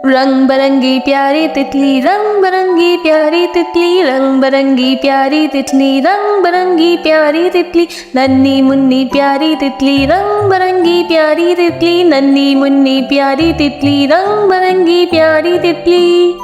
रंग बरंगी प्यारी तितली, रंग बरंगी प्यारी तितली, रंग बरंगी प्यारी तितली, रंग बरंगी प्यारी तितली, नन्ही मुन्नी प्यारी तितली, रंग बरंगी प्यारी तितली, नन्ही मुन्नी प्यारी तितली, रंग बरंगी प्यारी तितली।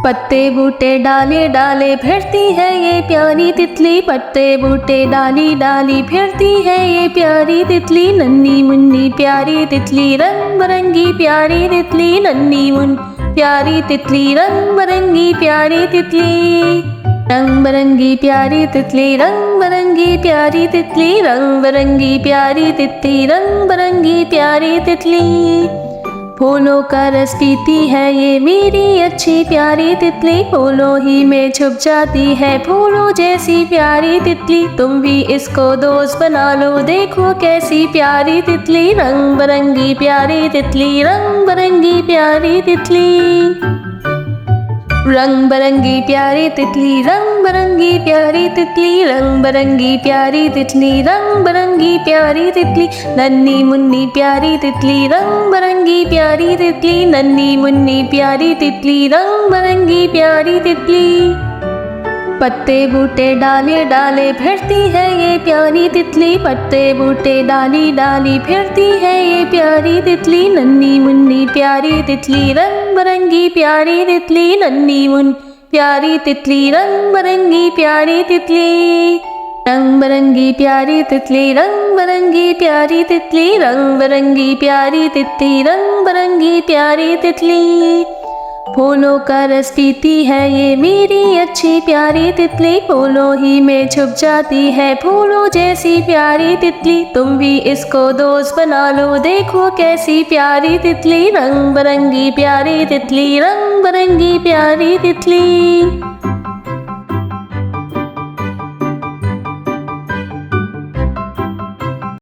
पत्ते बूटे डाले डाले फिरती है ये प्यारी तितली, पत्ते बूटे डाली डाली फिरती है ये प्यारी तितली, नन्ही मुन्नी प्यारी तितली, रंग बरंगी प्यारी तितली, नन्ही मुन्नी प्यारी तितली, रंग बरंगी प्यारी तितली। रंग बरंगी प्यारी तितली, रंग बरंगी प्यारी तितली, रंग बरंगी प्यारी तितली, रंग बरंगी प्यारी तितली। फूलों का रस पीती है ये मेरी अच्छी प्यारी तितली, फूलों ही में छुप जाती है फूलों जैसी प्यारी तितली, तुम भी इसको दोस्त बना लो देखो कैसी प्यारी तितली, रंग बरंगी प्यारी तितली, रंग बरंगी प्यारी तितली। रंग बरंगी प्यारी तितली, रंग बरंगी प्यारी तितली, रंग बरंगी प्यारी तितली, रंग बरंगी प्यारी तितली, नन्ही मुन्नी प्यारी तितली, रंग बरंगी प्यारी तितली, नन्ही मुन्नी प्यारी तितली, रंग बरंगी प्यारी तितली। पत्ते बूटे डाले डाले फिरती है ये प्यारी तितली, पत्ते बूटे डाली डाली फिरती है ये प्यारी तितली, नन्ही मुन्नी प्यारी तितली, रंग बरंगी प्यारी तितली, नन्ही मुन्नी प्यारी तितली, रंग बरंगी प्यारी तितली। रंग बरंगी प्यारी तितली, रंग बरंगी प्यारी तितली, रंग बरंगी प्यारी तितली, रंग बरंगी प्यारी तितली। फूलों का रस पीती है ये मेरी अच्छी प्यारी तितली, फूलों ही में छुप जाती है फूलों जैसी प्यारी तितली, तुम भी इसको दोस्त बना लो देखो कैसी प्यारी तितली, रंग बरंगी प्यारी तितली, रंग बरंगी प्यारी तितली।